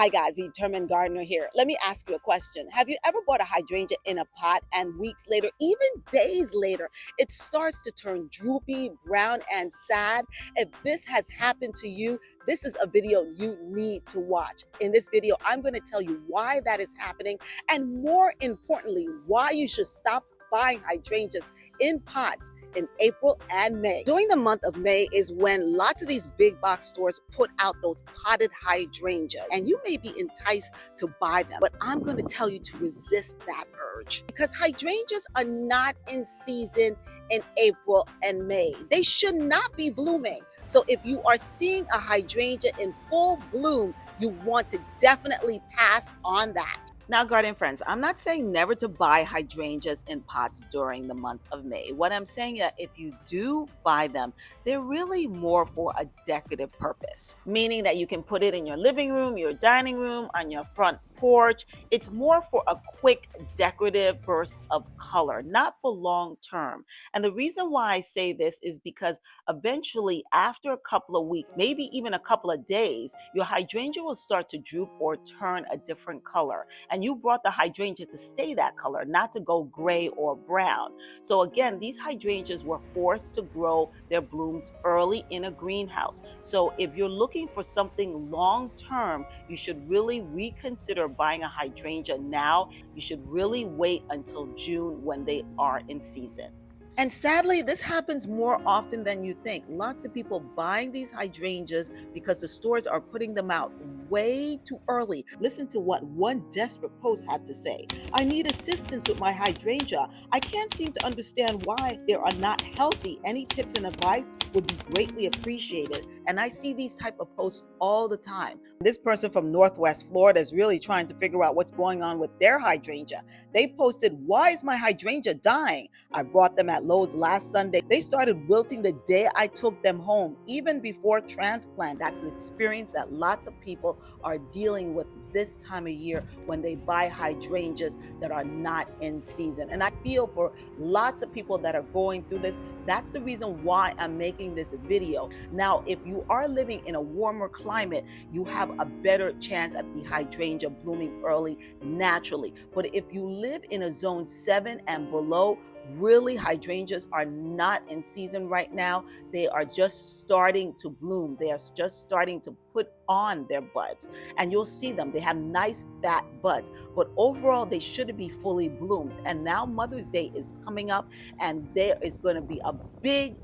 Hi guys, the Determined Gardener here. Let me ask you a question. Have you ever bought a hydrangea in a pot and weeks later, even days later, it starts to turn droopy, brown, and sad? If this has happened to you, this is a video you need to watch. In this video, I'm going to tell you why that is happening and more importantly, why you should stop buying hydrangeas in pots in April and May. During the month of May is when lots of these big box stores put out those potted hydrangeas, and you may be enticed to buy them, but I'm going to tell you to resist that urge because hydrangeas are not in season in April and May. They should not be blooming. So if you are seeing a hydrangea in full bloom, you want to definitely pass on that. Now, garden friends, I'm not saying never to buy hydrangeas in pots during the month of May. What I'm saying is that if you do buy them, they're really more for a decorative purpose, meaning that you can put it in your living room, your dining room, on your front porch. It's more for a quick decorative burst of color, not for long term. And the reason why I say this is because eventually, after a couple of weeks, maybe even a couple of days, your hydrangea will start to droop or turn a different color. And you brought the hydrangea to stay that color, not to go gray or brown. So again, these hydrangeas were forced to grow their blooms early in a greenhouse. So if you're looking for something long term, you should really reconsider buying a hydrangea now. You should really wait until June when they are in season. And sadly, this happens more often than you think. Lots of people buying these hydrangeas because the stores are putting them out way too early. Listen to what one desperate post had to say. I need assistance with my hydrangea. I can't seem to understand why they are not healthy. Any tips and advice would be greatly appreciated. And I see these type of posts all the time. This person from Northwest Florida is really trying to figure out what's going on with their hydrangea. They posted, "Why is my hydrangea dying? I brought them at Lowe's last Sunday. They started wilting the day I took them home, even before transplant." That's the experience that lots of people are dealing with this time of year when they buy hydrangeas that are not in season. And I feel for lots of people that are going through this. That's the reason why I'm making this video. Now, if you are living in a warmer climate, you have a better chance at the hydrangea blooming early naturally. But if you live in a zone 7 and below, really hydrangeas are not in season right now. They are just starting to bloom. They are just starting to put on their buds, and you'll see them. They have nice fat buds, but overall they shouldn't be fully bloomed. And now Mother's Day is coming up, and there is going to be a big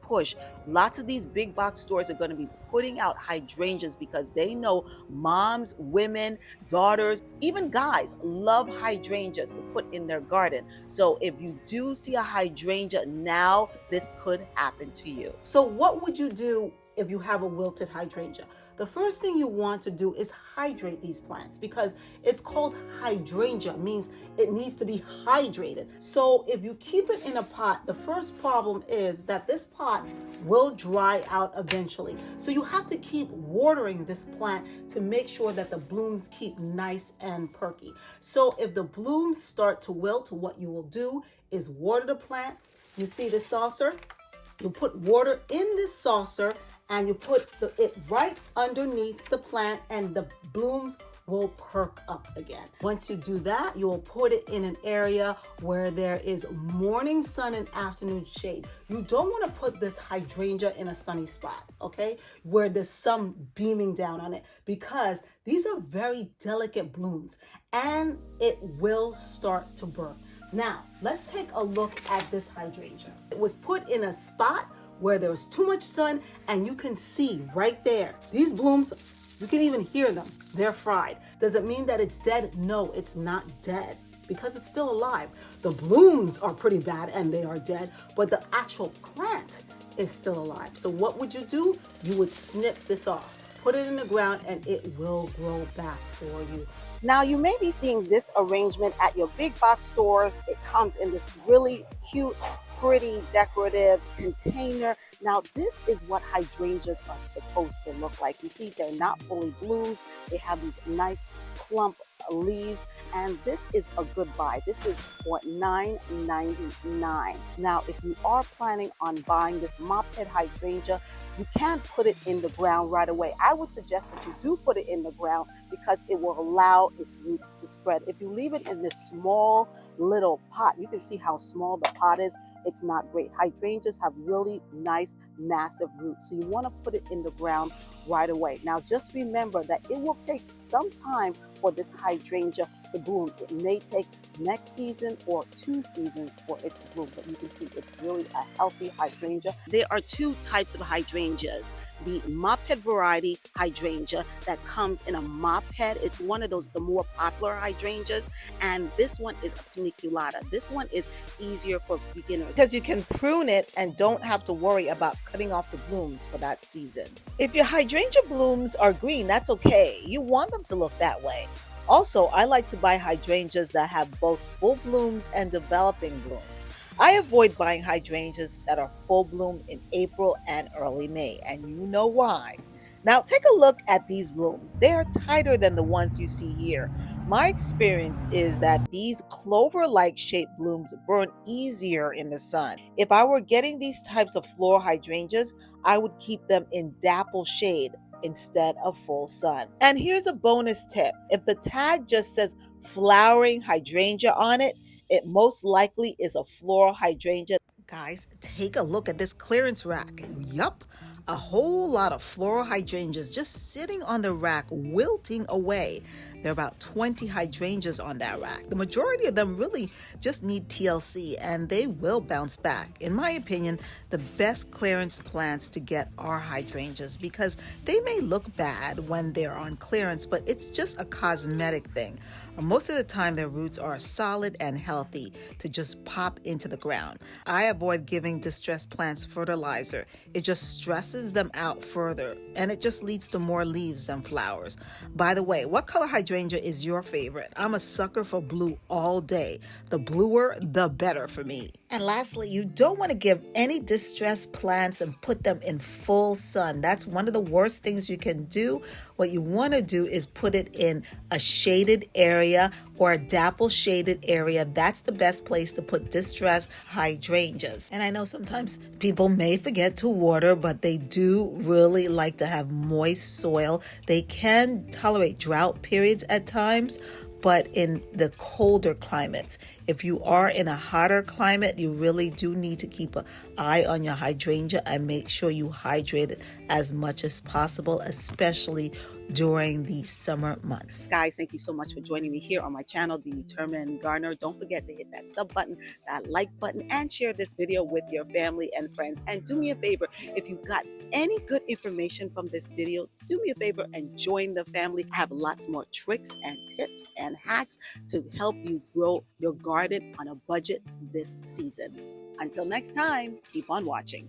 push. Lots of these big box stores are going to be putting out hydrangeas because they know moms, women, daughters, even guys love hydrangeas to put in their garden. So if you do see a hydrangea now, this could happen to you. So what would you do if you have a wilted hydrangea? The first thing you want to do is hydrate these plants because it's called hydrangea, means it needs to be hydrated. So if you keep it in a pot, the first problem is that this pot will dry out eventually. So you have to keep watering this plant to make sure that the blooms keep nice and perky. So if the blooms start to wilt, what you will do is water the plant. You see the saucer? You put water in this saucer and you put it right underneath the plant and the blooms will perk up again. Once you do that, you will put it in an area where there is morning sun and afternoon shade. You don't want to put this hydrangea in a sunny spot, okay, where there's sun beaming down on it, because these are very delicate blooms and it will start to burn. Now, let's take a look at this hydrangea. It was put in a spot where there was too much sun, and you can see right there, these blooms, you can even hear them, they're fried. Does it mean that it's dead? No, it's not dead because it's still alive. The blooms are pretty bad and they are dead, but the actual plant is still alive. So what would you do? You would snip this off, put it in the ground, and it will grow back for you. Now, you may be seeing this arrangement at your big box stores. It comes in this really cute, pretty decorative container. Now, this is what hydrangeas are supposed to look like. You see, they're not fully bloomed. They have these nice plump leaves, and this is a good buy. This is for $9.99. Now, if you are planning on buying this mop head hydrangea, you can't put it in the ground right away. I would suggest that you do put it in the ground because it will allow its roots to spread. If you leave it in this small little pot, you can see how small the pot is. It's not great. Hydrangeas have really nice, massive roots, so you want to put it in the ground right away. Now, just remember that it will take some time for this hydrangea to bloom. It may take next season or 2 seasons for it to bloom, but you can see it's really a healthy hydrangea. There are 2 types of hydrangeas. The mop head variety hydrangea that comes in a mop head. It's one of the more popular hydrangeas, and this one is a paniculata. This one is easier for beginners because you can prune it and don't have to worry about cutting off the blooms for that season. If your hydrangea blooms are green, that's okay. You want them to look that way. Also, I like to buy hydrangeas that have both full blooms and developing blooms. I avoid buying hydrangeas that are full bloom in April and early May, and you know why. Now, take a look at these blooms. They are tighter than the ones you see here. My experience is that these clover-like shaped blooms burn easier in the sun. If I were getting these types of floral hydrangeas, I would keep them in dapple shade instead of full sun. And here's a bonus tip. If the tag just says flowering hydrangea on it, it most likely is a floral hydrangea. Guys, take a look at this clearance rack. Yup, a whole lot of floral hydrangeas just sitting on the rack, wilting away. There are about 20 hydrangeas on that rack. The majority of them really just need TLC, and they will bounce back. In my opinion, the best clearance plants to get are hydrangeas because they may look bad when they're on clearance, but it's just a cosmetic thing. Most of the time, their roots are solid and healthy to just pop into the ground. I avoid giving distressed plants fertilizer. It just stresses them out further, and it just leads to more leaves than flowers. By the way, what color hydrangea is your favorite? I'm a sucker for blue all day. The bluer, the better for me. And lastly, you don't want to give any distressed plants and put them in full sun. That's one of the worst things you can do. What you want to do is put it in a shaded area or a dapple shaded area. That's the best place to put distressed hydrangeas. And I know sometimes people may forget to water, but they do really like to have moist soil. They can tolerate drought periods at times, but in the colder climates. If you are in a hotter climate, you really do need to keep an eye on your hydrangea and make sure you hydrate it as much as possible, especially during the summer months. Guys, thank you so much for joining me here on my channel, The Determined Gardener. Don't forget to hit that sub button, that like button, and share this video with your family and friends. And do me a favor, if you got any good information from this video, do me a favor and join the family. I have lots more tricks and tips and hacks to help you grow your garden on a budget this season. Until next time, keep on watching.